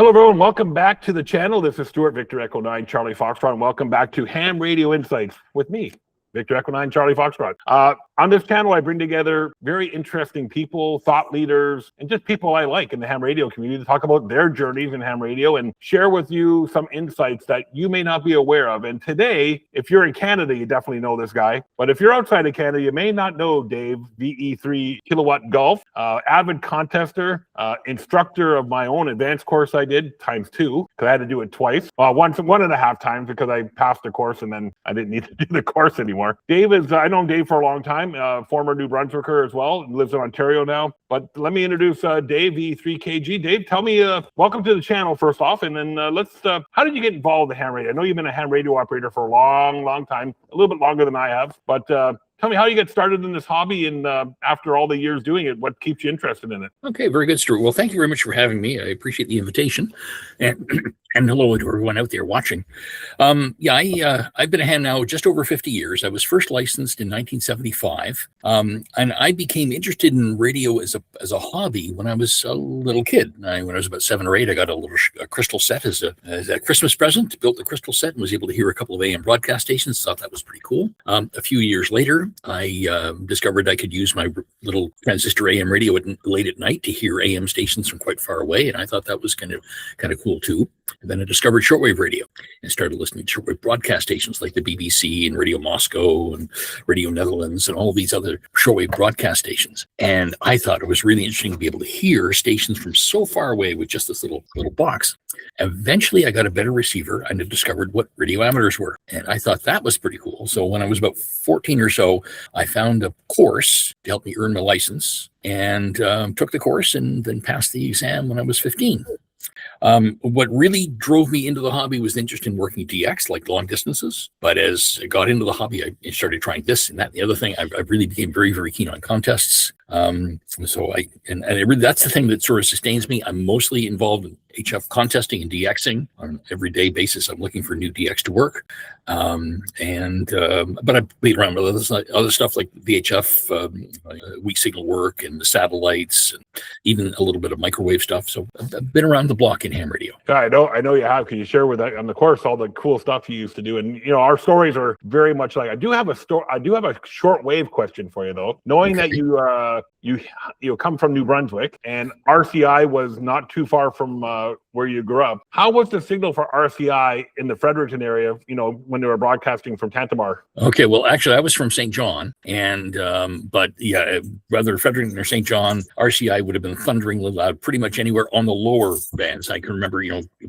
Hello, everyone. Welcome back to the channel. This is Stuart, Victor Echo 9, Charlie Foxtrot, and welcome back to Ham Radio Insights with me, Victor Echo 9, Charlie Foxtrot. On this channel, I bring together very interesting people, thought leaders, and just people I like in the ham radio community to talk about their journeys in ham radio and share with you some insights that you may not be aware of. And today, if you're in Canada, you definitely know this guy. But if you're outside of Canada, you may not know Dave, VE3 Kilowatt Golf, avid contester, instructor of my own advanced course I did, times 2, because I had to do it twice. One and a half times because I passed the course and then I didn't need to do the course anymore. Dave is, I know Dave for a long time. Former New Brunswicker as well, lives in Ontario now. But let me introduce Dave, E3KG. Dave, tell me, welcome to the channel first off, and then how did you get involved in ham radio? I know you've been a ham radio operator for a long time, a little bit longer than I have, but tell me how you get started in this hobby, and after all the years doing it, what keeps you interested in it? Okay, very good, Stuart. Well, thank you very much for having me. I appreciate the invitation, and hello to everyone out there watching. I've been a ham now just over 50 years. I was first licensed in 1975, and I became interested in radio as a hobby when I was a little kid. When I was about 7 or 8, I got a crystal set as a Christmas present, built the crystal set, and was able to hear a couple of AM broadcast stations. Thought that was pretty cool. A few years later, I discovered I could use my little transistor AM radio late at night to hear AM stations from quite far away, and I thought that was kind of cool too. And then I discovered shortwave radio and started listening to shortwave broadcast stations like the BBC and Radio Moscow and Radio Netherlands and all these other shortwave broadcast stations. And I thought it was really interesting to be able to hear stations from so far away with just this little box. Eventually, I got a better receiver and I discovered what radio amateurs were. And I thought that was pretty cool. So when I was about 14 or so, I found a course to help me earn my license and took the course and then passed the exam when I was 15. What really drove me into the hobby was the interest in working DX, like long distances. But as I got into the hobby, I started trying this and that and the other thing. I really became very, very keen on contests. That's the thing that sort of sustains me. I'm mostly involved in HF contesting and DXing on an everyday basis. I'm looking for new DX to work. But I played around with other stuff like VHF, weak signal work and the satellites and even a little bit of microwave stuff. So I've been around the block in ham radio. Yeah, I know you have, because you share with on the course all the cool stuff you used to do. And our stories are very much like, I do have a shortwave question for you though. Knowing that you come from New Brunswick and RCI was not too far from where you grew up. How was the signal for RCI in the Fredericton area, when they were broadcasting from Tantamar? Okay, well, actually, I was from St. John, and whether Fredericton or St. John, RCI would have been thunderingly loud pretty much anywhere on the lower bands. I can remember,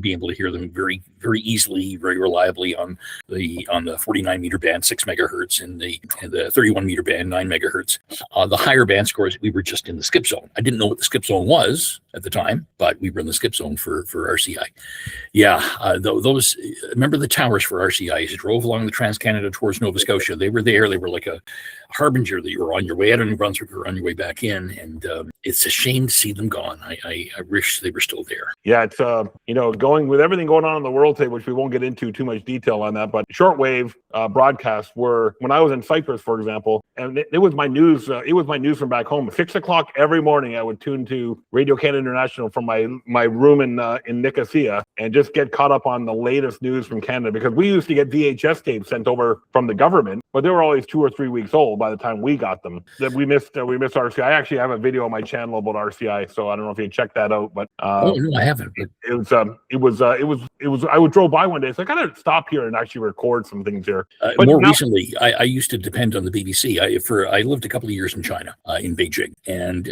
being able to hear them very, very easily, very reliably on the 49 meter band, 6 megahertz, and the 31 meter band, 9 megahertz. The higher band scores, we were just in the skip zone. I didn't know what the skip zone was at the time, but we were in the skip zone for RCI. Those, remember the towers for RCI as you drove along the Trans-Canada towards Nova Scotia. They were there. They were like a harbinger that you were on your way out of New Brunswick or on your way back in. And it's a shame to see them gone. I wish they were still there. Yeah, it's, going with everything going on in the world today, which we won't get into too much detail on that, but shortwave broadcasts were, when I was in Cyprus, for example, and it was my news. It was my news from back home. At 6 o'clock every morning, I would tune to Radio Canada International from my room in Nicosia and just get caught up on the latest news from Canada, because we used to get VHS tapes sent over from the government, but they were always 2 or 3 weeks old by the time we got them. That we missed RCI. I actually have a video on my channel about RCI, so I don't know if you check that out. But no, I haven't. It was. I would drove by one day, so I gotta stop here and actually record some things here. Recently, I used to depend on the BBC. I lived a couple of years in China, in Beijing, and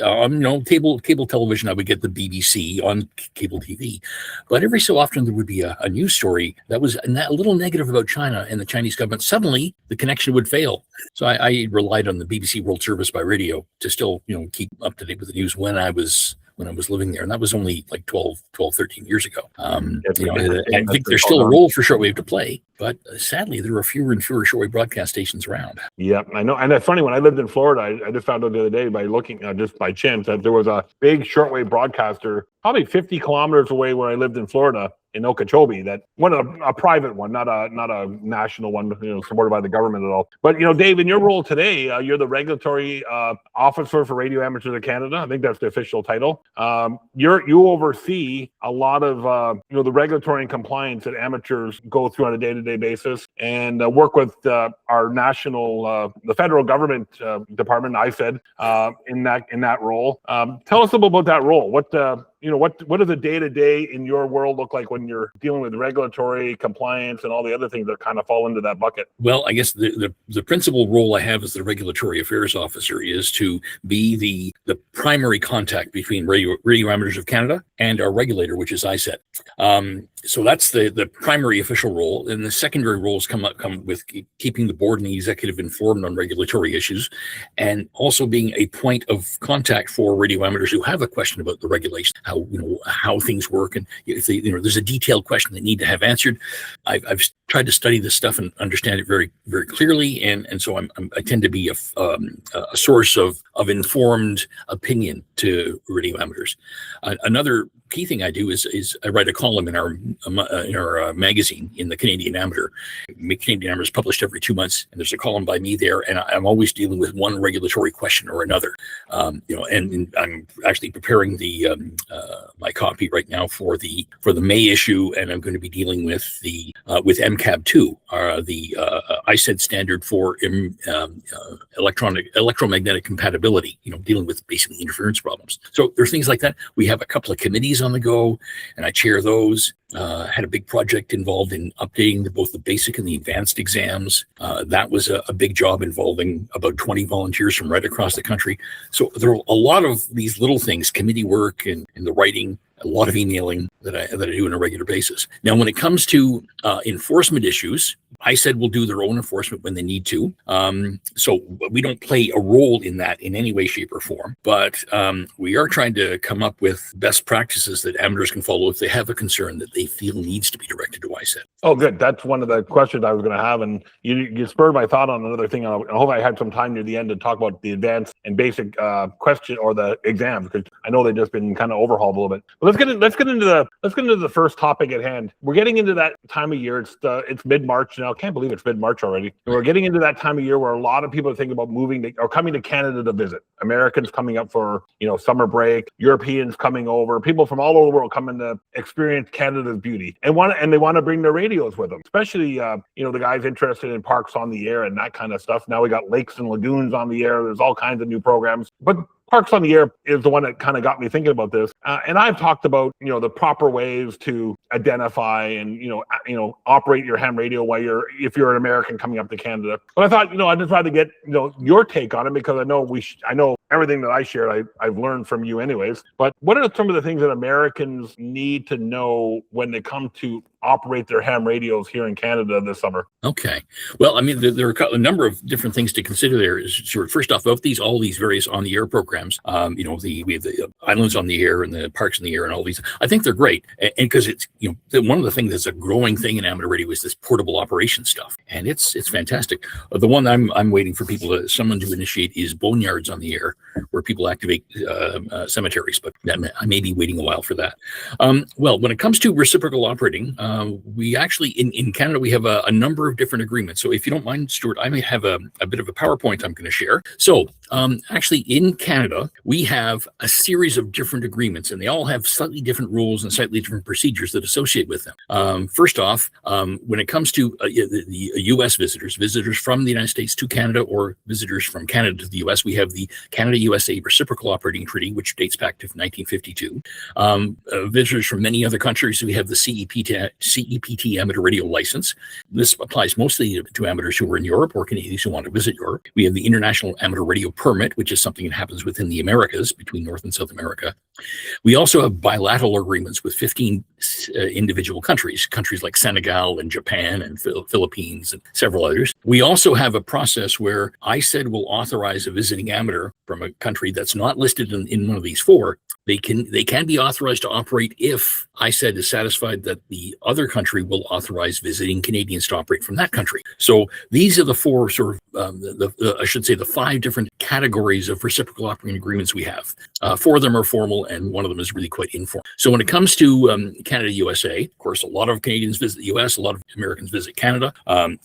cable television. I would get the BBC on cable TV, but every so often there would be a news story that was a little negative about China and the Chinese government. Suddenly, the connection would fail. So I relied on the BBC World Service by radio to still, keep up to date with the news when I was living there. And that was only like 12, 13 years ago. I think there's still a role for shortwave to play, but sadly, there are fewer and fewer shortwave broadcast stations around. Yeah, I know. And that's funny. When I lived in Florida, I just found out the other day by looking, just by chance, that there was a big shortwave broadcaster probably 50 kilometers away where I lived in Florida. in Okeechobee, that a private one, not a national one, supported by the government at all. But Dave, in your role today, you're the regulatory officer for Radio Amateurs of Canada. I think that's the official title. You oversee a lot of the regulatory and compliance that amateurs go through on a day-to-day basis, and work with our national, the federal government department, ISED, in that role. Tell us a little about that role. What does a day-to-day in your world look like when you're dealing with regulatory compliance and all the other things that kind of fall into that bucket? Well, I guess the principal role I have as the regulatory affairs officer is to be the primary contact between Radio Amateurs of Canada and our regulator, which is ISET. So that's the primary official role, and the secondary roles come with keeping the board and the executive informed on regulatory issues, and also being a point of contact for radio amateurs who have a question about the regulation, how things work, and if there's a detailed question they need to have answered. I've tried to study this stuff and understand it very, very clearly, and so I tend to be a source of informed opinion to radio amateurs. Another key thing I do is I write a column in our magazine, in the Canadian Amateur. Canadian Amateur is published every 2 months, and there's a column by me there, and I'm always dealing with one regulatory question or another. And I'm actually preparing my copy right now for the May issue, and I'm going to be dealing with with MCAB 2, the ISED standard for electromagnetic compatibility. Dealing with basically interference problems. So there's things like that. We have a couple of committees on the go, and I chair those. Had a big project involved in updating both the basic and the advanced exams. That was a big job involving about 20 volunteers from right across the country. So there are a lot of these little things, committee work and the writing, a lot of emailing that I do on a regular basis. Now, when it comes to enforcement issues, ISED will do their own enforcement when they need to. So we don't play a role in that in any way, shape, or form. But we are trying to come up with best practices that amateurs can follow if they have a concern that they feel needs to be directed to ISED. Oh, good. That's one of the questions I was going to have. And you spurred my thought on another thing. I hope I had some time near the end to talk about the advanced and basic question or the exams, because I know they've just been kind of overhauled a little bit. But let's get into the first topic at hand. We're getting into that time of year. It's mid-March now. I can't believe it's mid-March already. And we're getting into that time of year where a lot of people are thinking about moving or coming to Canada to visit. Americans coming up for summer break, Europeans coming over, people from all over the world coming to experience Canada's beauty, and they want to bring their radios with them, especially the guys interested in parks on the air and that kind of stuff. Now we got lakes and lagoons on the air. There's all kinds of new programs, but Parks on the Air is the one that kind of got me thinking about this. And I've talked about, the proper ways to identify and, operate your ham radio if you're an American coming up to Canada. But I thought, I'd just rather get, your take on it, because I know everything that I shared, I've learned from you anyways. But what are some of the things that Americans need to know when they come to operate their ham radios here in Canada this summer? Okay. Well, I mean, there are a number of different things to consider there. First off, of all these various on-the-air programs, we have the Islands on the Air and the Parks on the Air and all these. I think they're great. And because it's, one of the things that's a growing thing in amateur radio is this portable operation stuff. And it's fantastic. The one I'm waiting for someone to initiate is Boneyards on the Air, where people activate cemeteries. But I may be waiting a while for that. Well, when it comes to reciprocal operating, we actually, in Canada, we have a number of different agreements. So if you don't mind, Stuart, I may have a bit of a PowerPoint I'm going to share. So actually in Canada, we have a series of different agreements, and they all have slightly different rules and slightly different procedures that associate with them. First off, when it comes to the U.S. visitors from the United States to Canada, or visitors from Canada to the U.S., we have the Canada-USA Reciprocal Operating Treaty, which dates back to 1952. Visitors from many other countries, we have the CEPT Amateur Radio License. This applies mostly to amateurs who are in Europe or Canadians who want to visit Europe. We have the International Amateur Radio Permit, which is something that happens within the Americas, between North and South America. We also have bilateral agreements with 15 individual countries like Senegal and Japan and Philippines and several others. We also have a process where ISED will authorize a visiting amateur from a country that's not listed in one of these four. They can be authorized to operate if ISED is satisfied that the other country will authorize visiting Canadians to operate from that country. So these are the four sort of, I should say, the five different categories of reciprocal operating agreements we have. Four of them are formal, and one of them is really quite informal. So when it comes to Canada-USA, of course, a lot of Canadians visit the US, a lot of Americans visit Canada.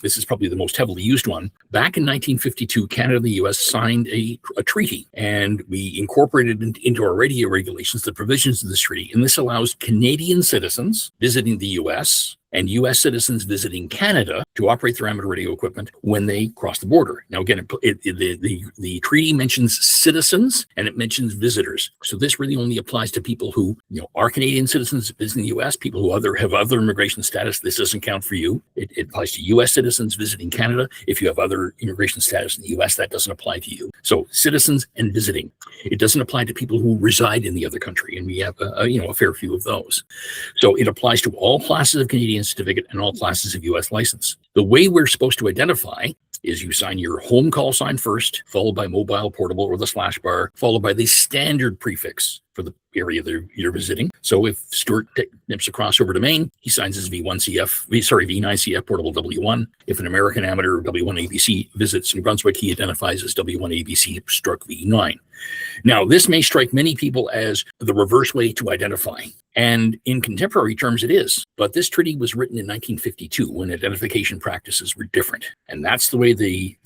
This is probably the most heavily used one. Back in 1952, Canada and the US signed a treaty, and we incorporated into our radio regulations the provisions of this treaty. And this allows Canadian citizens visiting the US and U.S. citizens visiting Canada to operate their amateur radio equipment when they cross the border. Now, again, the treaty mentions citizens and it mentions visitors. So this really only applies to people who, are Canadian citizens visiting the U.S., people who have other immigration status. This doesn't count for you. It applies to U.S. citizens visiting Canada. If you have other immigration status in the U.S., that doesn't apply to you. So citizens and visiting. It doesn't apply to people who reside in the other country, and we have a fair few of those. So it applies to all classes of Canadian certificate and all classes of U.S. license. The way we're supposed to identify is you sign your home call sign first, followed by mobile, portable, or the / bar, followed by the standard prefix for the area that you're visiting. So if Stuart nips across over to Maine, he signs his V9CF portable W1. If an American amateur W1ABC visits New Brunswick, he identifies as W1ABC/V9. Now, this may strike many people as the reverse way to identify. And in contemporary terms, it is. But this treaty was written in 1952 when identification practices were different. And that's the way the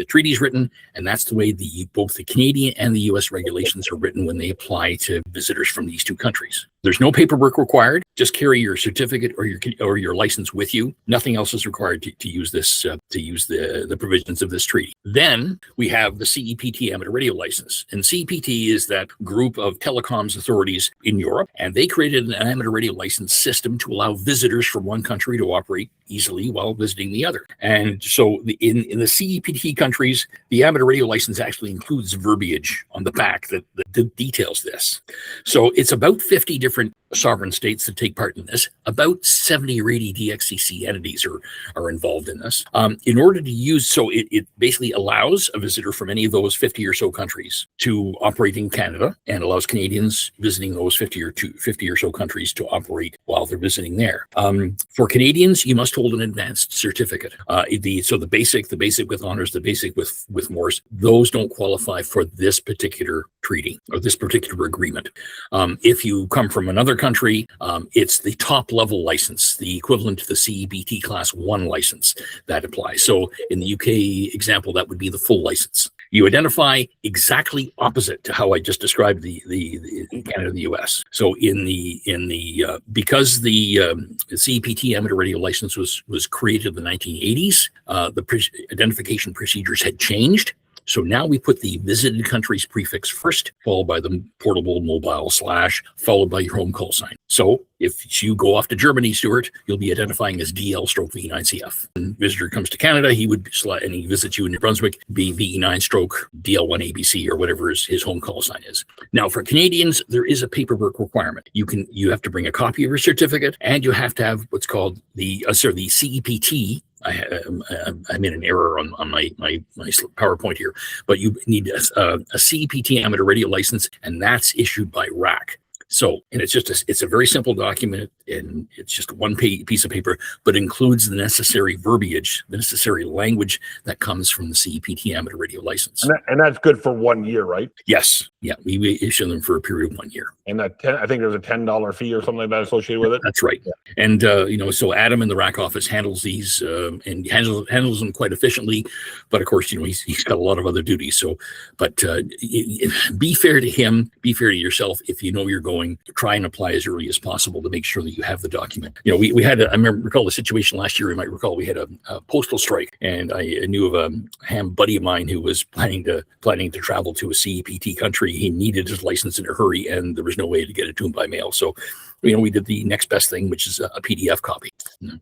treaty is written. And that's the way both the Canadian and the U.S. regulations are written when they apply to visitors from these two countries. There's no paperwork required. Just carry your certificate or your license with you. Nothing else is required to use this, to use the provisions of this treaty. Then we have the CEPT amateur radio license. And CEPT is that group of telecoms authorities in Europe. And they created an amateur radio license system to allow visitors from one country to operate easily while visiting the other. And so in the CEPT countries, the amateur radio license actually includes verbiage on the back that details this. So it's about 50 different sovereign states that take part in this. About 70 or 80 DXCC entities are involved in this. In order to use, so it basically allows a visitor from any of those 50 or so countries to operate in Canada, and allows Canadians visiting those 50 or so countries to operate while they're visiting there. For Canadians, you must hold an advanced certificate. The basic with honors, the basic with Morse, those don't qualify for this particular treaty or this particular agreement. If you come from another country, it's the top level license, the equivalent to the CEPT Class 1 license that applies. So in the UK example, that would be the full license. You identify exactly opposite to how I just described the Canada and the US. So because the CEPT amateur radio license was created in the 1980s, the identification procedures had changed. So now we put the visited countries prefix first, followed by the portable, mobile, / followed by your home call sign. So if you go off to Germany, Stuart, you'll be identifying as DL/V9CF. When a visitor comes to Canada, he visits you in New Brunswick, be VE9/DL1ABC or whatever his home call sign is. Now, for Canadians, there is a paperwork requirement. You have to bring a copy of your certificate, and you have to have what's called the CEPT. I made an error on my PowerPoint here, but you need a CEPT amateur radio license, and that's issued by RAC. So, and it's a very simple document, and it's just one piece of paper, but includes the necessary verbiage, the necessary language that comes from the CEPT amateur radio license. And that's good for 1 year, right? Yes. Yeah. We issue them for a period of 1 year. And I think there's a $10 fee or something like that associated with it. That's right. Yeah. And, so Adam in the RAC office handles these and handles them quite efficiently. But of course, he's got a lot of other duties. So, but be fair to him, be fair to yourself. If you know you're going, try and apply as early as possible to make sure that you have the document. We had, recall the situation last year. You might recall we had a postal strike, and I knew of a ham buddy of mine who was planning to travel to a CEPT country. He needed his license in a hurry, and there was no way to get it to him by mail. So, we did the next best thing, which is a PDF copy.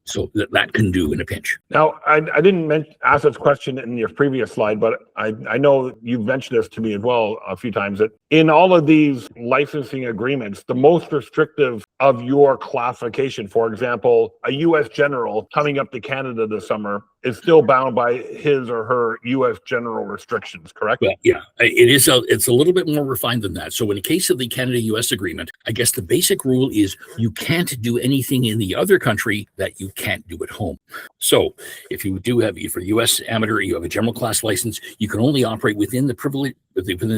So that can do in a pinch. Now, I didn't ask this question in your previous slide, but I know you've mentioned this to me as well a few times, that in all of these licensing agreements, the most restrictive of your classification, for example, a U.S. general coming up to Canada this summer is still bound by his or her U.S. general restrictions, correct? Well, yeah, it's a little bit more refined than that. So in the case of the Canada-U.S. agreement, I guess the basic rule is is you can't do anything in the other country that you can't do at home. So if you're U.S. amateur, you have a general class license, you can only operate within the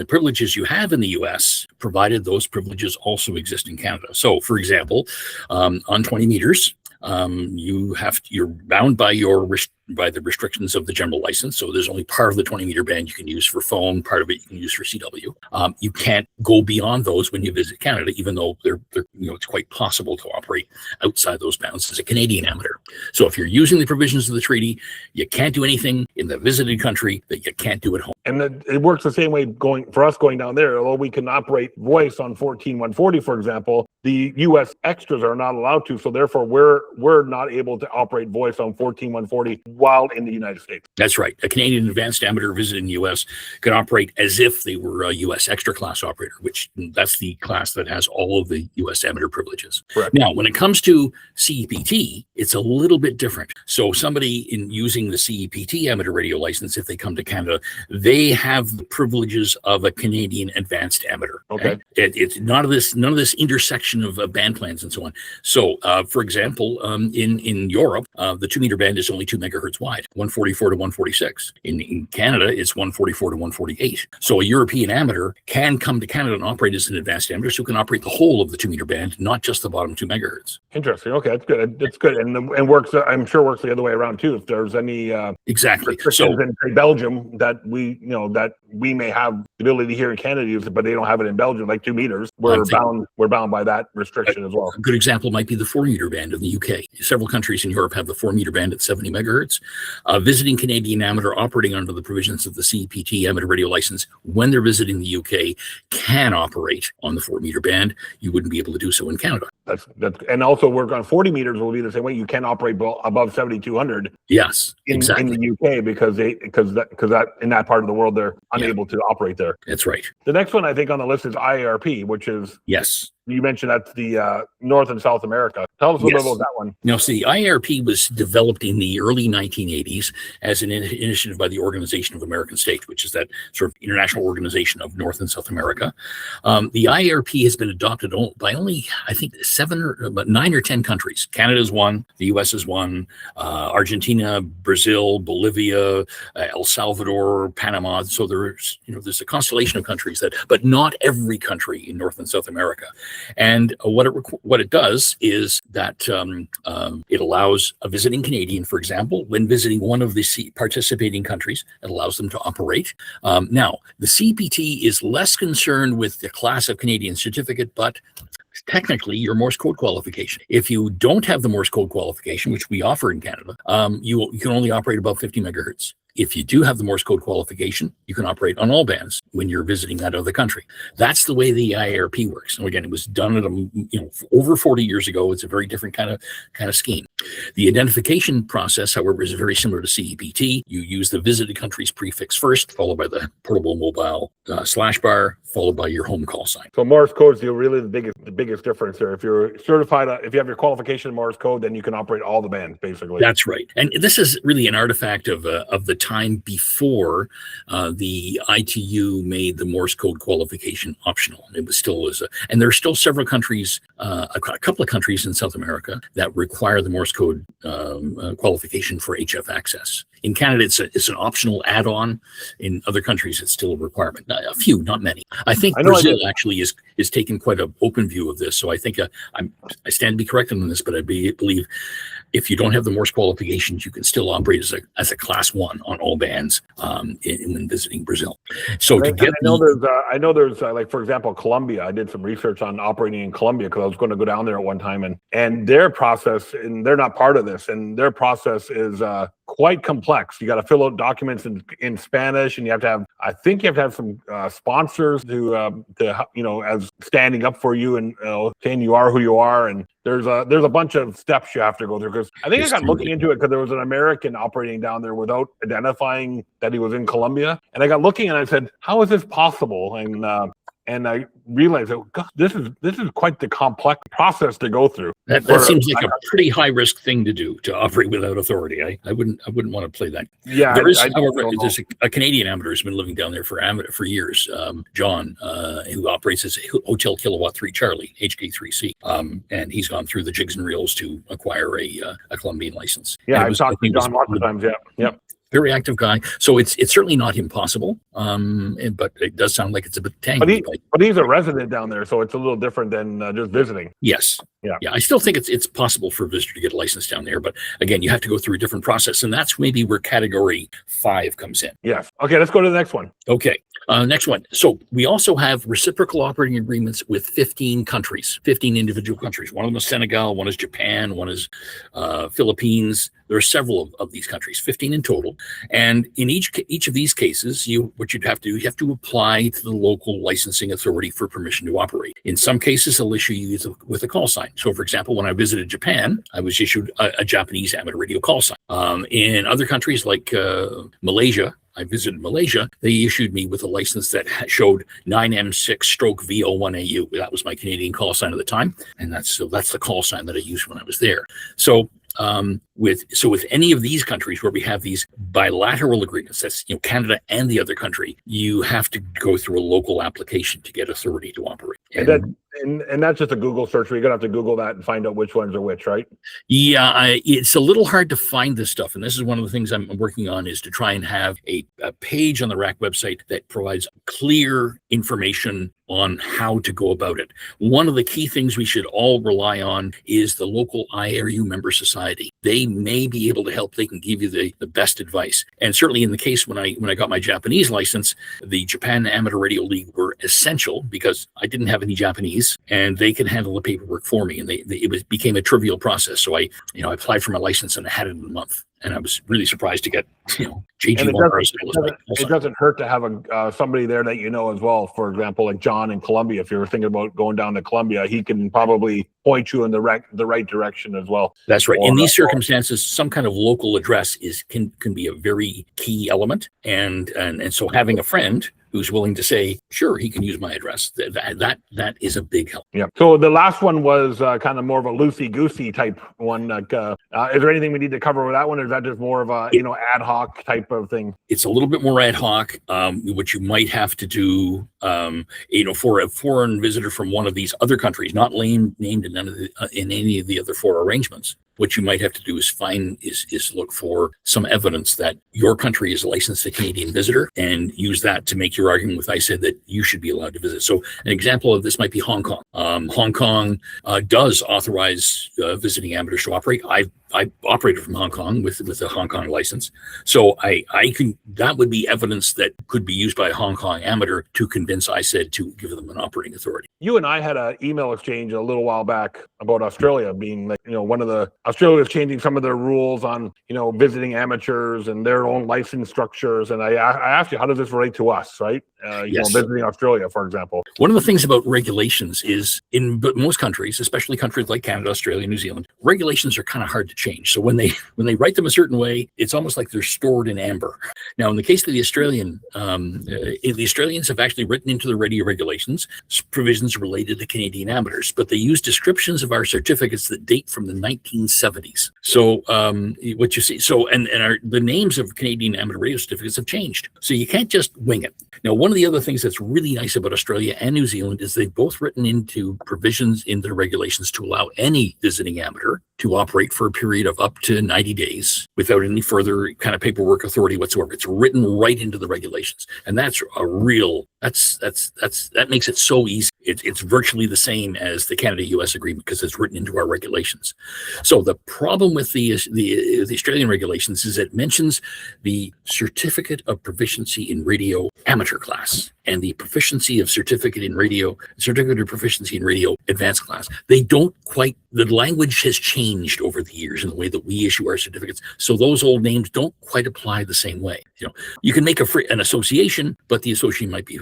privileges you have in the U.S., provided those privileges also exist in Canada. So, for example, on 20 meters, you're bound by the restrictions of the general license. So there's only part of the 20-meter band you can use for phone, part of it you can use for CW. You can't go beyond those when you visit Canada, even though it's quite possible to operate outside those bounds as a Canadian amateur. So if you're using the provisions of the treaty, you can't do anything in the visited country that you can't do at home. And it works the same way going down there. Although we can operate voice on 14-140, for example, the U.S. extras are not allowed to. So therefore, we're not able to operate voice on 14-140 while in the United States. That's right. A Canadian advanced amateur visiting the U.S. can operate as if they were a U.S. extra class operator, which that's the class that has all of the U.S. amateur privileges. Correct. Now, when it comes to CEPT, it's a little bit different. So somebody in using the CEPT amateur radio license, if they come to Canada, they have the privileges of a Canadian advanced amateur. Okay. It's none of this intersection of band plans and so on. So, for example, in Europe, the 2-meter band is only 2 megahertz wide, 144 to 146. In Canada, it's 144 to 148. So a European amateur can come to Canada and operate as an advanced amateur, so can operate the whole of the 2-meter band, not just the bottom 2 megahertz. Interesting. Okay, that's good. It's good, and works. I'm sure works the other way around too. If there's any exactly restrictions in say, Belgium that we may have the ability here in Canada to use it, but they don't have it in Belgium, like 2 meters. We're bound by that restriction as well. A good example might be the 4-meter band in the UK. Several countries in Europe have the 4-meter band at 70 megahertz. Visiting Canadian amateur operating under the provisions of the CEPT amateur radio license, when they're visiting the UK, can operate on the 4-meter band. You wouldn't be able to do so in Canada. That's and also work on 40 meters will be the same way. You can operate above 7,200. Yes, exactly. In the UK because that in that part of the world they're unable to operate there. That's right. The next one I think on the list is IARP, which is yes. You mentioned that's the North and South America. Tell us a little bit about that one. Now, see, IARP was developed in the early 1980s as an initiative by the Organization of American States, which is that sort of international organization of North and South America. The IARP has been adopted by only, I think, 9 or 10 countries. Canada is one, the U.S. is one, Argentina, Brazil, Bolivia, El Salvador, Panama. So there's a constellation of countries but not every country in North and South America. And what it does is that it allows a visiting Canadian, for example, when visiting one of the participating countries, it allows them to operate. Now, the CPT is less concerned with the class of Canadian certificate, but technically your Morse code qualification. If you don't have the Morse code qualification, which we offer in Canada, you can only operate above 50 megahertz. If you do have the Morse code qualification, you can operate on all bands when you're visiting that other country. That's the way the IARP works. And again, it was done at over 40 years ago. It's a very different kind of scheme. The identification process, however, is very similar to CEPT. You use the visited country's prefix first, followed by the portable mobile slash bar, followed by your home call sign. So Morse code is really the biggest difference there. If you're certified, if you have your qualification in Morse code, then you can operate all the bands basically. That's right. And this is really an artifact of the time before the ITU made the Morse code qualification optional. It was still and there are still several countries, a couple of countries in South America that require the Morse code qualification for HF access. In Canada, it's an optional add-on. In other countries, it's still a requirement. A few, not many. I think Brazil actually is taking quite an open view of this. So I think I stand to be corrected on this, but I believe if you don't have the Morse qualifications, you can still operate as a class 1 on all bands when visiting Brazil. So I know there's like, for example, Colombia. I did some research on operating in Colombia because I was going to go down there at one time, and their process, and they're not part of this, and their process is quite complex. You got to fill out documents in Spanish, and you have to have some sponsors to as standing up for you and saying you are who you are. And there's a bunch of steps you have to go through. Because I think I got looking into it because there was an American operating down there without identifying that he was in Colombia, and I got looking and I said, how is this possible? And and I realized that God, this is quite the complex process to go through. That seems like a pretty high risk thing to do, to operate without authority. I wouldn't want to play that. Yeah, there is, however, there's a Canadian amateur who's been living down there for years. John, who operates as Hotel Kilowatt 3 Charlie HK3C, and he's gone through the jigs and reels to acquire a Colombian license. Yeah, I've talked to John lots of times. Yeah, yep. Very active guy. So it's certainly not impossible, but it does sound like it's a bit tangled. But he's a resident down there, so it's a little different than just visiting. Yes. Yeah. I still think it's possible for a visitor to get a license down there, but again, you have to go through a different process, and that's maybe where Category 5 comes in. Yes. Okay, let's go to the next one. Okay. Next one. So we also have reciprocal operating agreements with 15 countries, 15 individual countries. One of them is Senegal, one is Japan, one is Philippines. There are several of these countries, 15 in total. And in each of these cases, what you'd have to do, you have to apply to the local licensing authority for permission to operate. In some cases, they'll issue you with a call sign. So, for example, when I visited Japan, I was issued a Japanese amateur radio call sign. In other countries like Malaysia, I visited Malaysia, they issued me with a license that showed 9M6/VO1AU. That was my Canadian call sign at the time. And that's the call sign that I used when I was there. So with any of these countries where we have these bilateral agreements, that's Canada and the other country, you have to go through a local application to get authority to operate. And that's just a Google search. We're gonna have to Google that and find out which ones are which, right? Yeah, it's a little hard to find this stuff, and this is one of the things I'm working on, is to try and have a page on the RAC website that provides clear information on how to go about it. One of the key things we should all rely on is the local IARU member society. They may be able to help. They can give you the best advice. And certainly in the case when I got my Japanese license, the Japan Amateur Radio League were essential because I didn't have any Japanese, and they could handle the paperwork for me. And it became a trivial process. So I applied for my license and I had it in a month. And I was really surprised to get, JG1. It doesn't hurt to have somebody there that as well. For example, like John in Colombia. If you're thinking about going down to Colombia, he can probably point you in the right direction as well. That's right. In these circumstances, some kind of local address can be a very key element. And so having a friend who's willing to say, sure, he can use my address, that is a big help. Yeah. So the last one was kind of more of a loosey-goosey type one. Like, is there anything we need to cover with that one, or is that just more of a ad hoc type of thing? It's a little bit more ad hoc. What you might have to do, for a foreign visitor from one of these other countries, not named in any of the other four arrangements. What you might have to do is look for some evidence that your country is licensed a Canadian visitor, and use that to make your argument with ISED that you should be allowed to visit. So an example of this might be Hong Kong. Hong Kong does authorize visiting amateurs to operate. I operated from Hong Kong with a Hong Kong license. So that would be evidence that could be used by a Hong Kong amateur to convince ISED to give them an operating authority. You and I had an email exchange a little while back about Australia being Australia is changing some of their rules on, visiting amateurs and their own license structures. And I asked you, how does this relate to us, right? Yes. Visiting Australia, for example. One of the things about regulations is in most countries, especially countries like Canada, Australia, New Zealand, regulations are kind of hard to change. So when they write them a certain way, it's almost like they're stored in amber. Now, in the case of the Australians have actually written into the radio regulations provisions related to Canadian amateurs, but they use descriptions of our certificates that date from the 1970s. So what you see, the names of Canadian amateur radio certificates have changed. So you can't just wing it. Now, one of the other things that's really nice about Australia and New Zealand is they've both written into provisions in their regulations to allow any visiting amateur to operate for a period of up to 90 days without any further kind of paperwork authority whatsoever. It's written right into the regulations. And that's that makes it so easy. It's virtually the same as the Canada-US agreement because it's written into our regulations. So the problem with the Australian regulations is it mentions the certificate of proficiency in radio amateur class and the certificate of proficiency in radio advanced class. The language has changed over the years in the way that we issue our certificates. So those old names don't quite apply the same way. You can make an association, but the association might be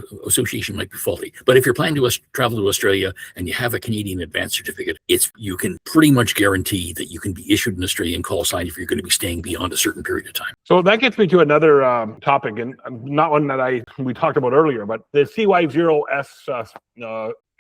faulty. But if you're planning to travel to Australia and you have a Canadian advanced certificate, you can pretty much guarantee that you can be issued an Australian call sign if you're going to be staying beyond a certain period of time. So that gets me to another topic, and not one that we talked about about earlier, but the CY0S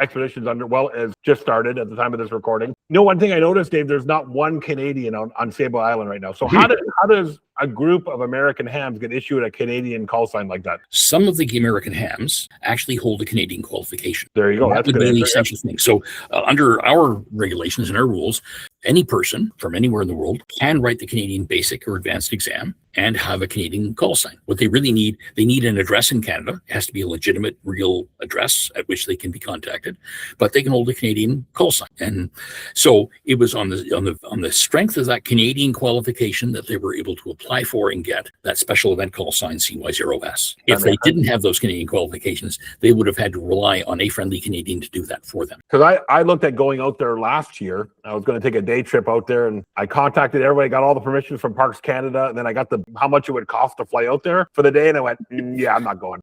expeditions under has just started at the time of this recording. One thing I noticed, Dave, there's not one Canadian on Sable Island right now. So how does a group of American hams get issued a Canadian call sign like that? Some of the American hams actually hold a Canadian qualification. There you go. That would be the essential thing. So under our regulations and our rules, any person from anywhere in the world can write the Canadian basic or advanced exam and have a Canadian call sign. What they really need, they need an address in Canada. It has to be a legitimate, real address at which they can be contacted, but they can hold a Canadian call sign. And so it was on the strength of that Canadian qualification that they were able to apply for and get that special event call sign CY0S. If they didn't have those Canadian qualifications, they would have had to rely on a friendly Canadian to do that for them. Because I looked at going out there last year. I was going to take a day trip out there, and I contacted everybody, got all the permissions from Parks Canada, and then I got how much it would cost to fly out there for the day, and I went, yeah, I'm not going.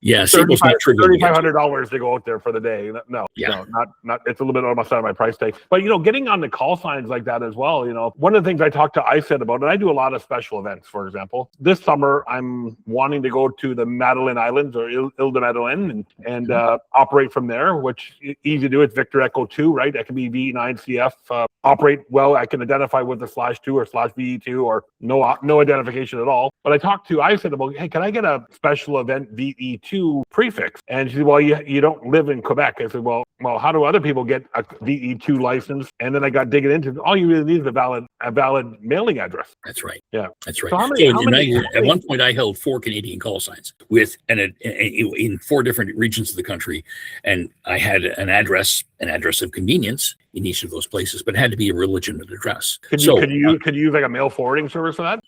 Yeah, $3,500 to go out there for the day. No, yeah, no, not. It's a little bit on my side of my price tag. But getting on the call signs like that as well. One of the things I talked to ISET about, and I do a lot of special events. For example, this summer I'm wanting to go to the Madeline Islands or Ile de Madeleine and operate from there, which easy to do. It's Victor Echo 2, right? That can be V9CF. Operate well. I can identify with the /2 or /VE2 or no identification at all. But I talked to ISET about, hey, can I get a special event VE2 prefix? And she said, well, you don't live in Quebec. I said, well, how do other people get a VE2 license? And then I got digging into all you really need is a valid mailing address. That's right. Yeah, that's right. So at one point, I held 4 Canadian call signs in 4 different regions of the country, and I had an address of convenience in each of those places, but it had to be a legitimate address. Could you use like a mail forwarding service for that?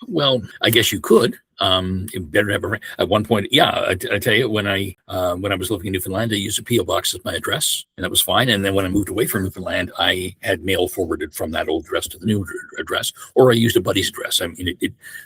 Well, I guess you could. You better have at one point. Yeah, I tell you, when I was living in Newfoundland, I used a PO box as my address, and that was fine. And then when I moved away from Newfoundland, I had mail forwarded from that old address to the new address, or I used a buddy's address. I mean,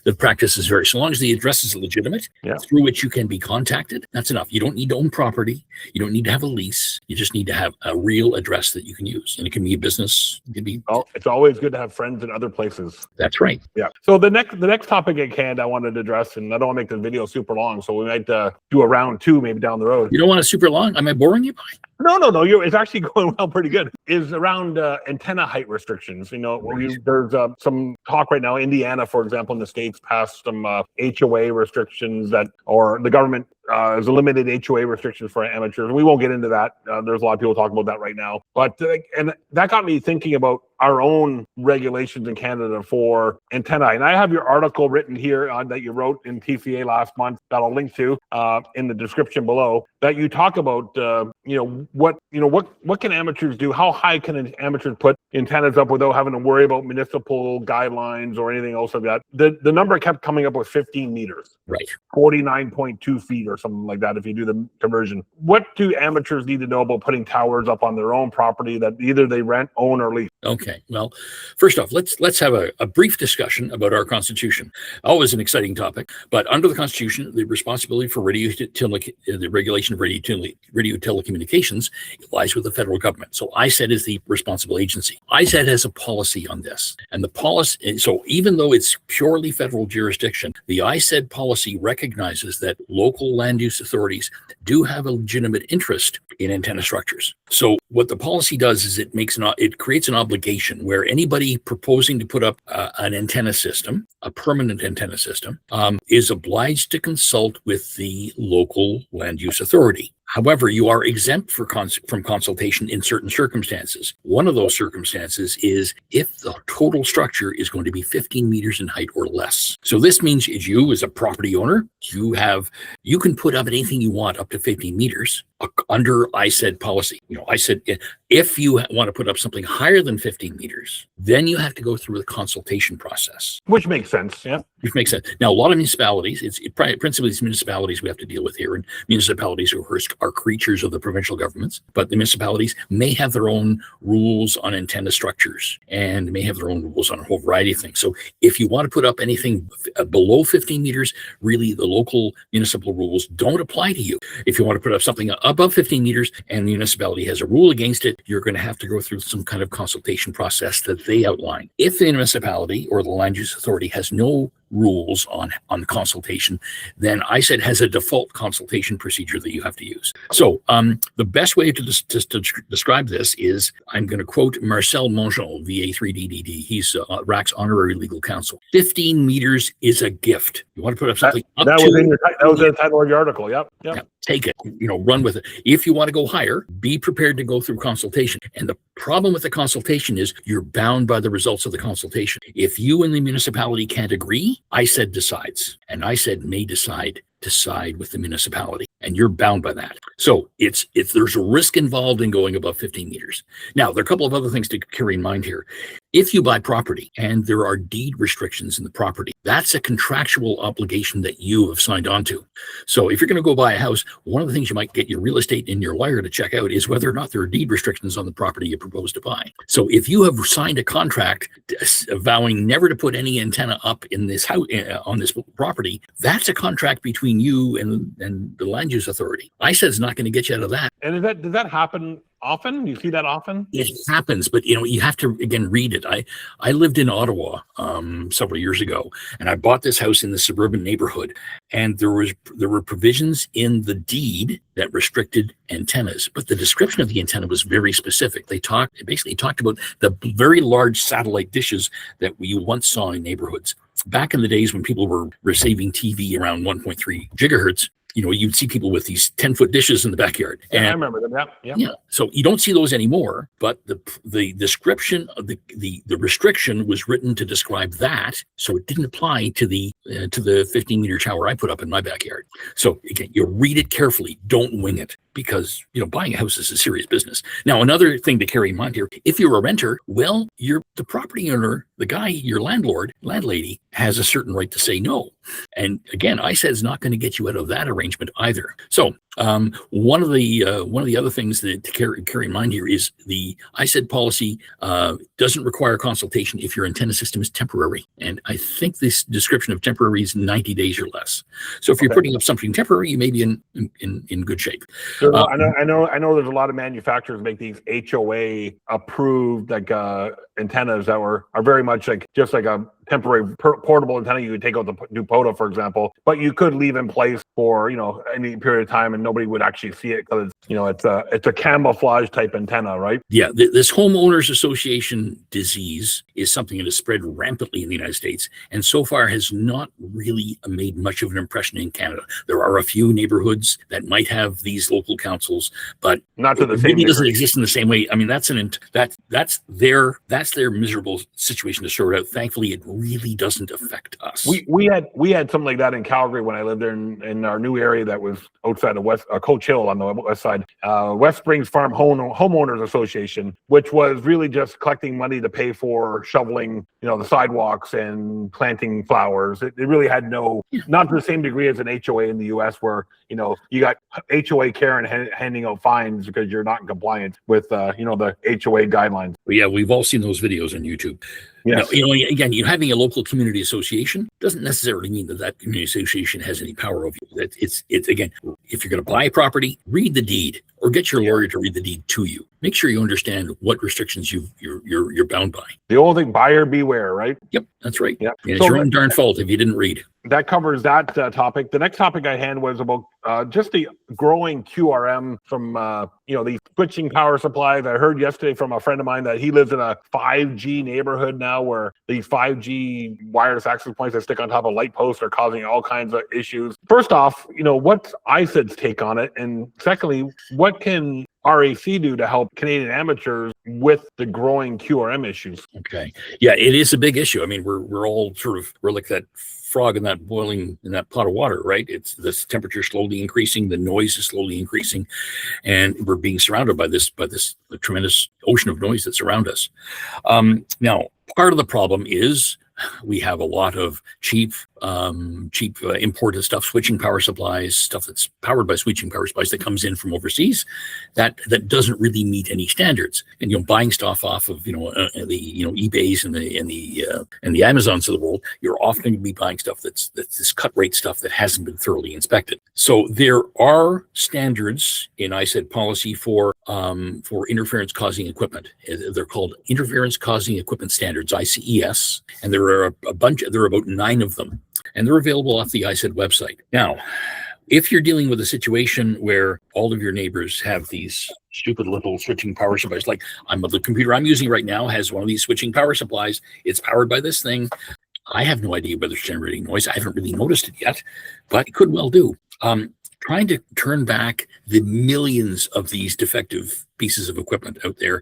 the practice is so long as the address is legitimate, through which you can be contacted. That's enough. You don't need to own property. You don't need to have a lease. You just need to have a real address that you can use, and it can be a business. It can be. Oh, it's always good to have friends in other places. That's right. Yeah. So the next topic at hand I wanted to address, and I don't want to make the video super long, so we might do a round 2 maybe down the road. You don't want it super long? Am I boring you by? No. It's actually going well, pretty good. Is around antenna height restrictions. There's some talk right now. Indiana, for example, in the States passed some HOA restrictions or the government has eliminated HOA restrictions for amateurs. We won't get into that. There's a lot of people talking about that right now. But and that got me thinking about our own regulations in Canada for antennae. And I have your article written here that you wrote in TCA last month that I'll link to in the description below, that you talk about what can amateurs do? How high can an amateur put antennas up without having to worry about municipal guidelines or anything else like that? The number kept coming up with 15 meters. Right. 49.2 feet or something like that if you do the conversion. What do amateurs need to know about putting towers up on their own property that either they rent, own, or lease? Okay. Well, first off, let's have a brief discussion about our Constitution. Always an exciting topic, but under the Constitution, the responsibility for the regulation of radio telecommunications lies with the federal government. So ISET is the responsible agency. ISET has a policy on this, and the policy. So even though it's purely federal jurisdiction, the ISET policy recognizes that local land use authorities do have a legitimate interest in antenna structures. So what the policy does is it creates an obligation where anybody proposing to put up an antenna system, a permanent antenna system, is obliged to consult with the local land use authority. However, you are exempt from consultation in certain circumstances. One of those circumstances is if the total structure is going to be 15 meters in height or less. So this means you, as a property owner, you can put up anything you want up to 15 meters under ISET policy. ISET, if you want to put up something higher than 15 meters, then you have to go through the consultation process. Which makes sense, yeah. Which makes sense. Now, a lot of municipalities, principally these municipalities we have to deal with here, and municipalities who are creatures of the provincial governments, but the municipalities may have their own rules on antenna structures and may have their own rules on a whole variety of things. So if you want to put up anything below 15 meters, really the local municipal rules don't apply to you. If you want to put up something above 15 meters and the municipality has a rule against it, you're going to have to go through some kind of consultation process that they outline. If the municipality or the land use authority has no rules on consultation, then ISED has a default consultation procedure that you have to use. So the best way to describe this is, I'm going to quote Marcel Mongeon, VA3DDD. He's RAC's honorary legal counsel. 15 meters is a gift. You want to put up something up that to... that was in the title of your article. Yep. Take it, run with it. If you want to go higher, be prepared to go through consultation. And the problem with the consultation is you're bound by the results of the consultation. If you and the municipality can't agree, ISED decides, and ISED may decide to side with the municipality, and you're bound by that. So there's a risk involved in going above 15 meters. Now, there are a couple of other things to carry in mind here. If you buy property and there are deed restrictions in the property, that's a contractual obligation that you have signed on to. So if you're going to go buy a house, one of the things you might get your real estate and your lawyer to check out is whether or not there are deed restrictions on the property you propose to buy. So if you have signed a contract vowing never to put any antenna up in this house, on this property, that's a contract between you and the land use authority. ISED is not going to get you out of that. And does that happen often? You see that often? It happens, but you have to again read it. I lived in Ottawa several years ago, and I bought this house in the suburban neighborhood, and there were provisions in the deed that restricted antennas, but the description of the antenna was very specific. It basically talked about the very large satellite dishes that we once saw in neighborhoods. Back in the days when people were receiving TV around 1.3 gigahertz, you'd see people with these 10-foot dishes in the backyard. And, I remember them. Yeah. So you don't see those anymore, but the description of the restriction was written to describe that, so it didn't apply to the 15-meter tower I put up in my backyard. So again, you read it carefully. Don't wing it, because buying a house is a serious business. Now, another thing to carry in mind here: if you're a renter, well, the property owner, the guy, your landlady, has a certain right to say no. And again, ISED is not going to get you out of that arrangement either. So one of the other things that to carry in mind here is the ISED policy doesn't require consultation if your antenna system is temporary. And I think this description of temporary is 90 days or less. So if you're putting up something temporary, you may be in good shape. So I know there's a lot of manufacturers make these HOA approved antennas that are very much just like a temporary portable antenna you would take out the new POTA, for example, but you could leave in place for any period of time and nobody would actually see it, because it's a camouflage type antenna, right? Yeah, this homeowners association disease is something that has spread rampantly in the United States, and so far has not really made much of an impression in Canada. There are a few neighborhoods that might have these local councils, but not to the same. It really doesn't exist in the same way. I mean, that's their miserable situation to sort out. Thankfully, it really doesn't affect us. We had something like that in Calgary when I lived there in our new area that was outside of Coach Hill on the west side. West Springs Farm Homeowners Association, which was really just collecting money to pay for shoveling, the sidewalks and planting flowers. It really had not to the same degree as an HOA in the US, where you got HOA Karen handing out fines because you're not in compliance with the HOA guidelines. But yeah, we've all seen those videos on YouTube. Yes. Again, having a local community association doesn't necessarily mean that community association has any power over you. It's again, if you're going to buy a property, read the deed, or get your lawyer to read the deed to you. Make sure you understand what restrictions you're bound by. The only thing, buyer beware, right? Yep, that's right. Yep. And it's your own darn fault if you didn't read. That covers that topic. The next topic I had was about just the growing QRM from these switching power supplies. I heard yesterday from a friend of mine that he lives in a 5G neighborhood now, where these 5G wireless access points that stick on top of light posts are causing all kinds of issues. First off, what's ISED's take on it? And secondly, what can RAC do to help Canadian amateurs with the growing QRM issues? Okay. Yeah, it is a big issue. I mean, we're all we're like that frog in that pot of water, right? It's this temperature slowly increasing, the noise is slowly increasing, and we're being surrounded by this tremendous ocean of noise that's around us. Now, part of the problem is we have a lot of cheap cheap imported stuff, switching power supplies, stuff that's powered by switching power supplies that comes in from overseas, that doesn't really meet any standards. And buying stuff off of the eBays and the Amazons of the world, you're often going to be buying stuff that's this cut rate stuff that hasn't been thoroughly inspected. So there are standards in ISED policy for interference causing equipment. They're called interference causing equipment standards, ICES, and there are about 9 of them, and they're available off the ISED website. Now, if you're dealing with a situation where all of your neighbors have these stupid little switching power supplies, like the computer I'm using right now has one of these switching power supplies, it's powered by this thing. I have no idea whether it's generating noise. I haven't really noticed it yet, but it could well do. Trying to turn back the millions of these defective pieces of equipment out there,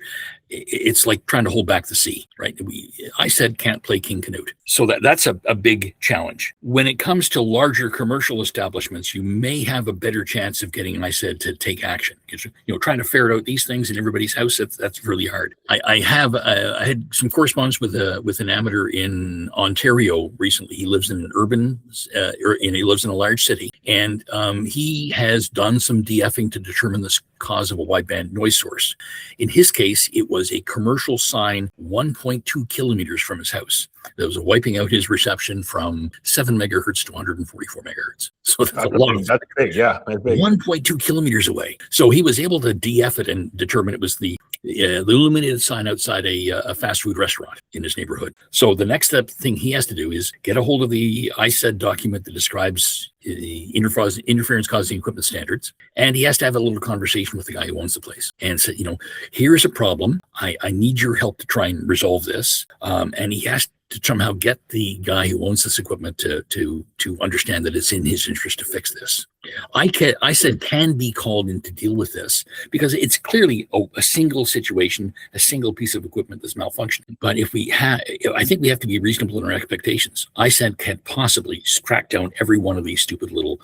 it's like trying to hold back the sea, right? I said can't play King Canute. So that's a big challenge. When it comes to larger commercial establishments, you may have a better chance of getting, I said, to take action. Because, trying to ferret out these things in everybody's house, that's really hard. I had some correspondence with an amateur in Ontario recently. He lives in an urban, and he lives in a large city, and he has done some DFing to determine the cause of a wideband noise source. In his case, it was a commercial sign 1.2 kilometers from his house that was wiping out his reception from 7 megahertz to 144 megahertz. So that's a lot. That's big, yeah. That's big. 1.2 kilometers away. So he was able to DF it and determine it was the illuminated sign outside a fast food restaurant in his neighborhood. So the next thing he has to do is get a hold of the ISED document that describes interference causing equipment standards, and he has to have a little conversation with the guy who owns the place and say, here's a problem. I need your help to try and resolve this. And he has to somehow get the guy who owns this equipment to understand that it's in his interest to fix this. I said can be called in to deal with this because it's clearly a single situation, a single piece of equipment that's malfunctioning. But I think we have to be reasonable in our expectations. I said can't possibly track down every one of these stupid little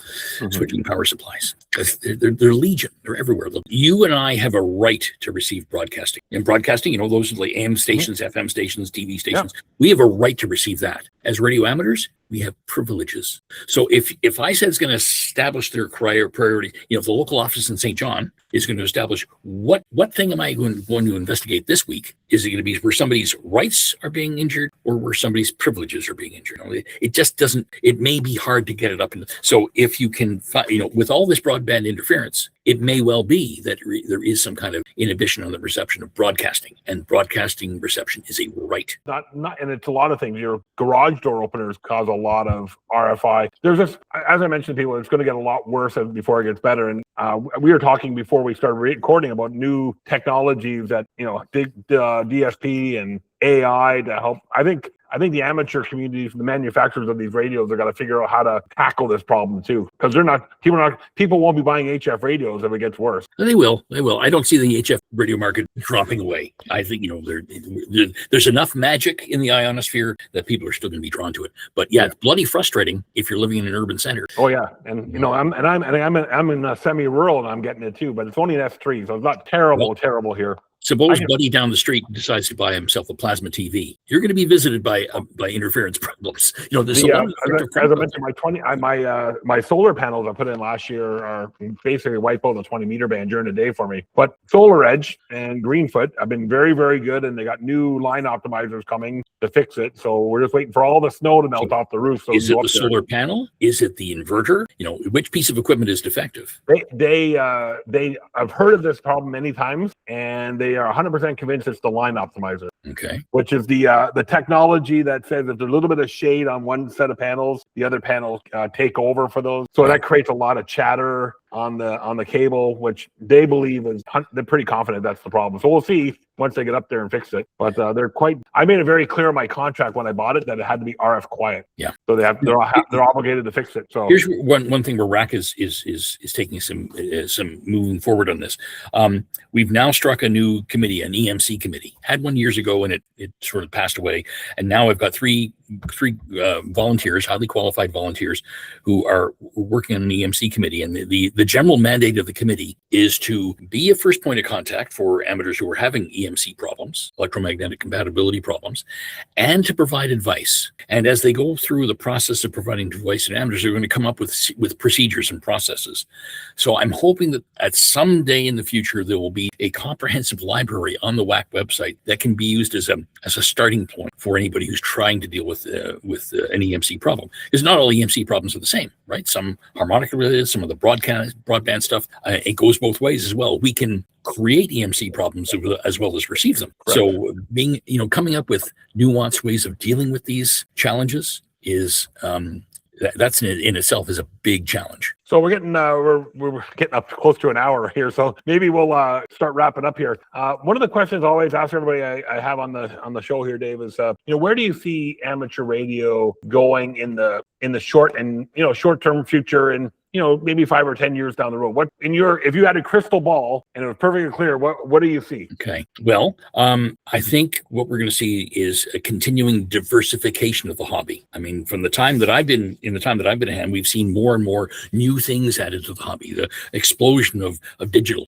switching power supplies. They're legion. They're everywhere. Look, you and I have a right to receive broadcasting. And broadcasting, those are like AM stations, FM stations, TV stations. Yeah. We have a right to receive that. As radio amateurs, we have privileges. So if ISED is going to establish their priority, if the local office in St. John is going to establish what thing am I going to investigate this week? Is it going to be where somebody's rights are being injured or where somebody's privileges are being injured? It just doesn't, it may be hard to get it up. So if you can, with all this broadband interference, it may well be that there is some kind of inhibition on the reception of broadcasting, and broadcasting reception is a right. And it's a lot of things. Your garage door openers cause a lot of RFI. There's this, as I mentioned to people, it's going to get a lot worse before it gets better. And we were talking before we started recording about new technologies that, big DSP and AI to help. I think the amateur communities, the manufacturers of these radios, are got to figure out how to tackle this problem too, because people won't be buying HF radios if it gets worse. They will. I don't see the HF radio market dropping away. I think there's enough magic in the ionosphere that people are still going to be drawn to it. But yeah, it's bloody frustrating if you're living in an urban center. Oh yeah, and I'm in a semi-rural and I'm getting it too, but it's only an S3, so it's not terrible here. Suppose Buddy down the street decides to buy himself a plasma TV. You're going to be visited by interference problems. There's a lot of as I mentioned, my solar panels I put in last year are basically wipe out the 20 meter band during the day for me. But Solar Edge and Greenfoot have been very, very good, and they got new line optimizers coming to fix it. So we're just waiting for all the snow to melt off the roof. So is it the solar panel? Is it the inverter? Which piece of equipment is defective? I've heard of this problem many times, and they are 100% convinced it's the line optimizer. Okay. Which is the technology that says that there's a little bit of shade on one set of panels, the other panels take over for those. So that creates a lot of chatter on the cable, which they believe they're pretty confident that's the problem. So we'll see once they get up there and fix it. But I made it very clear in my contract when I bought it that it had to be RF quiet. Yeah. So they're obligated to fix it. So here's one thing where RAC is taking some moving forward on this. We've now struck a new committee, an EMC committee. Had one years ago and it sort of passed away. And now I've got 3 volunteers, highly qualified volunteers, who are working on an EMC committee. And the general mandate of the committee is to be a first point of contact for amateurs who are having EMC problems, electromagnetic compatibility problems, and to provide advice. And as they go through the process of providing advice to amateurs, they're going to come up with procedures and processes. So I'm hoping that at some day in the future, there will be a comprehensive library on the WAC website that can be used as a starting point for anybody who's trying to deal with an EMC problem. Because not all EMC problems are the same, right? Some harmonica related, some of the broadband stuff. It goes both ways as well. We can create EMC problems as well as receive them. Right. So coming up with nuanced ways of dealing with these challenges is that's in itself is a big challenge. So we're getting up close to an hour here, so maybe we'll start wrapping up here. One of the questions I always ask everybody I have on the show here, Dave, is where do you see amateur radio going in the short-term future, and maybe 5 or 10 years down the road? If you had a crystal ball and it was perfectly clear, what do you see? Okay. Well, I think what we're going to see is a continuing diversification of the hobby. I mean, from the time that I've been a hand, we've seen more and more new things added to the hobby. The explosion of digital.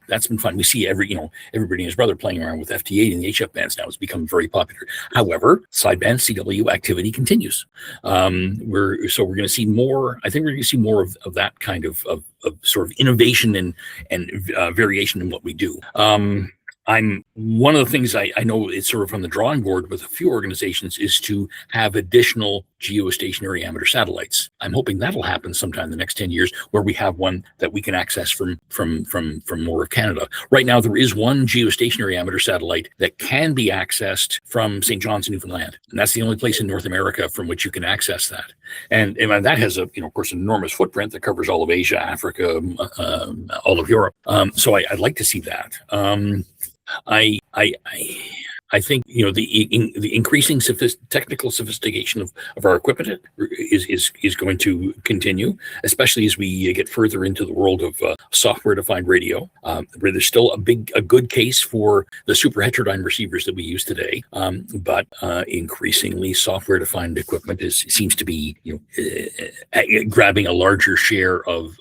That's been fun. We see everybody and his brother playing around with FT8 and the HF bands now. It's become very popular. However, sideband CW activity continues. We're going to see more. I think we're going to see more of that kind of sort of innovation and variation in what we do. I'm one of the things I know it's sort of on the drawing board with a few organizations is to have additional geostationary amateur satellites. I'm hoping that'll happen sometime in the next 10 years, where we have one that we can access from more of Canada. Right now, there is one geostationary amateur satellite that can be accessed from St. John's, Newfoundland, and that's the only place in North America from which you can access that. And that has of course, an enormous footprint that covers all of Asia, Africa, all of Europe. So I'd like to see that. I think the increasing technical sophistication of our equipment is going to continue, especially as we get further into the world of software-defined radio, where there's still a good case for the super heterodyne receivers that we use today, but increasingly software-defined equipment seems to be grabbing a larger share of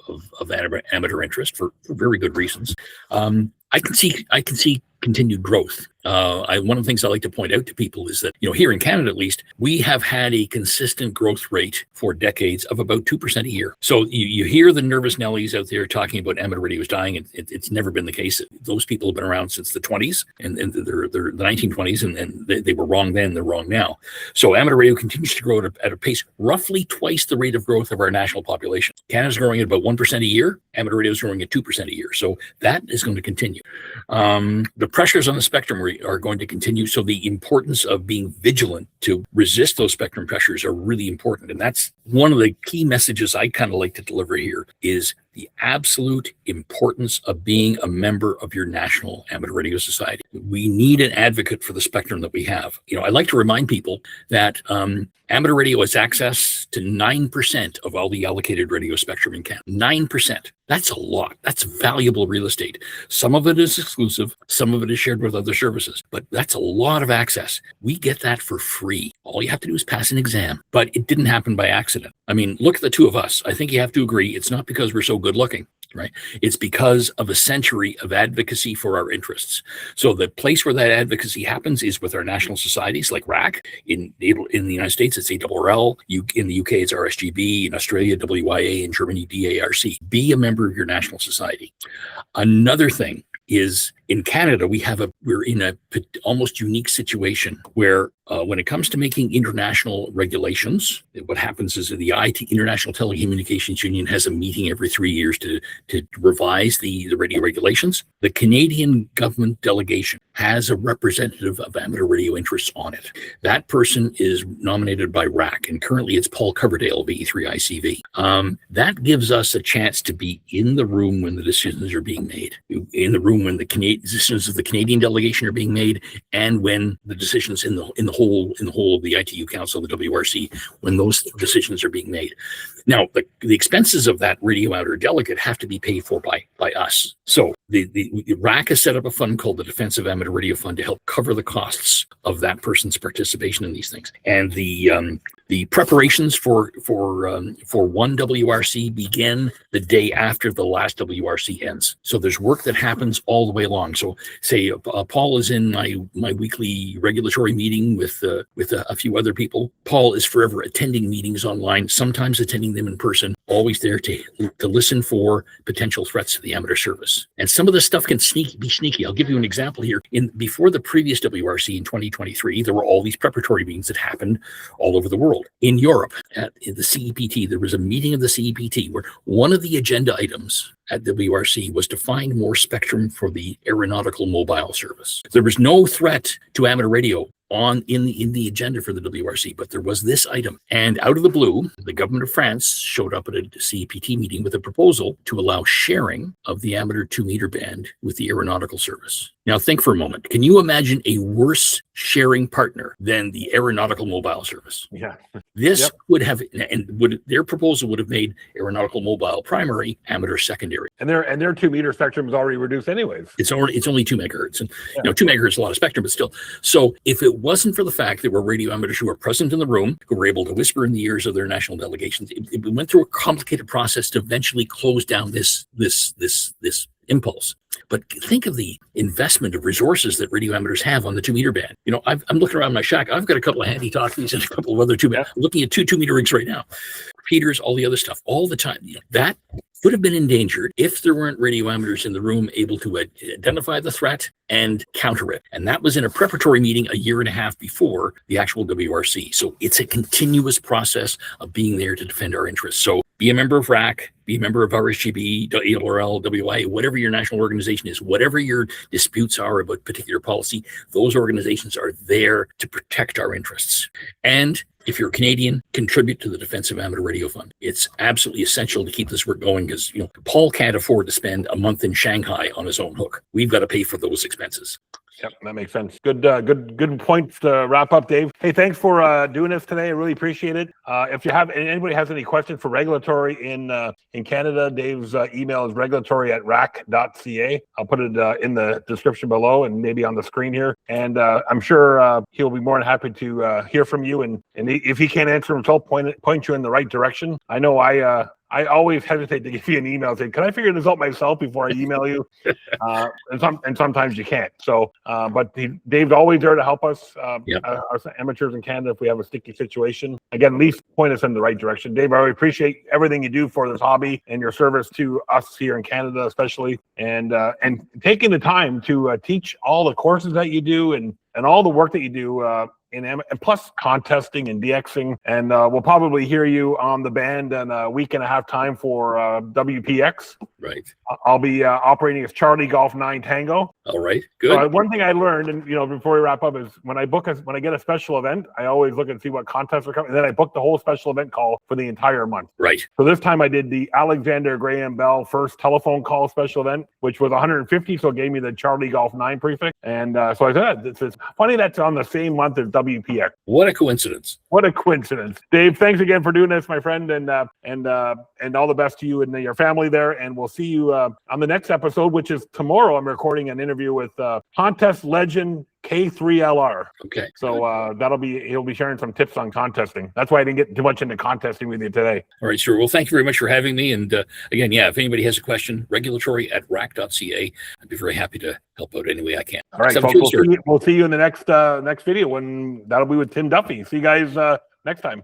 amateur interest for very good reasons. I can see continued growth. One of the things I like to point out to people is that, here in Canada, at least, we have had a consistent growth rate for decades of about 2% a year. So you hear the nervous Nellies out there talking about amateur radios dying, and it's never been the case. Those people have been around since the 20s, and they're the 1920s, and they were wrong then, they're wrong now. So amateur radio continues to grow at a pace roughly twice the rate of growth of our national population. Canada's growing at about 1% a year. Amateur radio is growing at 2% a year. So that is going to continue. The pressures on the spectrum are going to continue. So the importance of being vigilant to resist those spectrum pressures are really important. And that's one of the key messages I kind of like to deliver here is the absolute importance of being a member of your national amateur radio society. We need an advocate for the spectrum that we have. I like to remind people that amateur radio has access to 9% of all the allocated radio spectrum in Canada. 9%. That's a lot. That's valuable real estate. Some of it is exclusive. Some of it is shared with other services. But that's a lot of access. We get that for free. All you have to do is pass an exam. But it didn't happen by accident. I mean, look at the two of us. I think you have to agree it's not because we're so good looking, right? It's because of a century of advocacy for our interests. So the place where that advocacy happens is with our national societies like RAC. In the United States, it's ARRL. In the UK, it's RSGB. In Australia, WIA. In Germany, DARC. Be a member of your national society. Another thing is in Canada, we're in a almost unique situation where when it comes to making international regulations, what happens is that the International Telecommunications Union has a meeting every 3 years to revise the radio regulations. The Canadian government delegation has a representative of amateur radio interests on it. That person is nominated by RAC, and currently it's Paul Coverdale of E3ICV. That gives us a chance to be in the room when the decisions are being made, in the room when the decisions of the Canadian delegation are being made, and when the decisions in the whole of the ITU Council, the WRC, when those decisions are being made. Now, the expenses of that radio amateur delegate have to be paid for by us. So the RAC has set up a fund called the Defense of Amateur Amateur Radio Fund to help cover the costs of that person's participation in these things. And the preparations for one WRC begin the day after the last WRC ends. So there's work that happens all the way along. So say Paul is in my weekly regulatory meeting with a few other people. Paul is forever attending meetings online, sometimes attending them in person, always there to listen for potential threats to the amateur service. And some of this stuff can be sneaky. I'll give you an example here. Before the previous WRC in 2023, there were all these preparatory meetings that happened all over the world. In Europe, at the CEPT, there was a meeting of the CEPT where one of the agenda items at WRC was to find more spectrum for the aeronautical mobile service. There was no threat to amateur radio in the agenda for the WRC, but there was this item. And out of the blue, the government of France showed up at a CEPT meeting with a proposal to allow sharing of the amateur 2-meter band with the aeronautical service. Now think for a moment. Can you imagine a worse sharing partner than the aeronautical mobile service? Yeah. This their proposal would have made aeronautical mobile primary, amateur secondary. And their 2-meter spectrum is already reduced anyways. It's only 2 megahertz, and 2 megahertz is a lot of spectrum, but still. So if it wasn't for the fact that we're radio amateurs who were present in the room, who were able to whisper in the ears of their national delegations, it went through a complicated process to eventually close down this impulse. But think of the investment of resources that radio amateurs have on the 2-meter band. I'm looking around my shack. I've got a couple of handy talkies and a couple of other I'm looking at two 2-meter rigs right now. Repeaters, all the other stuff, all the time. That could have been endangered if there weren't radio amateurs in the room able to identify the threat and counter it. And that was in a preparatory meeting a year and a half before the actual WRC. So it's a continuous process of being there to defend our interests. So be a member of RAC, be a member of RSGB, ELRL, WIA, whatever your national organization is, whatever your disputes are about particular policy, those organizations are there to protect our interests. And if you're Canadian, contribute to the Defensive Amateur Radio Fund. It's absolutely essential to keep this work going because Paul can't afford to spend a month in Shanghai on his own hook. We've got to pay for those expenses. Yep, that makes sense. Good points to wrap up, Dave. Hey, thanks for doing this today. I really appreciate it. If anybody has any questions for regulatory in Canada, Dave's email is regulatory@rac.ca. I'll put it in the description below and maybe on the screen here. And I'm sure he'll be more than happy to hear from you. And if he can't answer himself, point you in the right direction. I know I always hesitate to give you an email saying, can I figure this out myself before I email you? And sometimes you can't. So, but Dave's always there to help us, our amateurs in Canada, if we have a sticky situation. Again, at least point us in the right direction. Dave, I really appreciate everything you do for this hobby and your service to us here in Canada, especially, and taking the time to teach all the courses that you do and all the work that you do and plus contesting and DXing. And we'll probably hear you on the band in a week and a half time for WPX. Right. I'll be operating as Charlie Golf 9 Tango. All right. Good. One thing I learned, and before we wrap up, is when I get a special event, I always look and see what contests are coming, and then I book the whole special event call for the entire month. Right. So this time I did the Alexander Graham Bell first telephone call special event, which was 150, so it gave me the Charlie Golf 9 prefix. And so I said, it's funny that's on the same month as WPX. What a coincidence. What a coincidence. Dave, thanks again for doing this, my friend, and all the best to you and your family there. And we'll see you on the next episode, which is tomorrow. I'm recording an interview with contest legend K3LR. Okay. So he'll be sharing some tips on contesting. That's why I didn't get too much into contesting with you today. All right, sure. Well, thank you very much for having me. And again, if anybody has a question, regulatory@rac.ca. I'd be very happy to help out any way I can. All right, folks, we'll see you in the next video when that'll be with Tim Duffy. See you guys next time.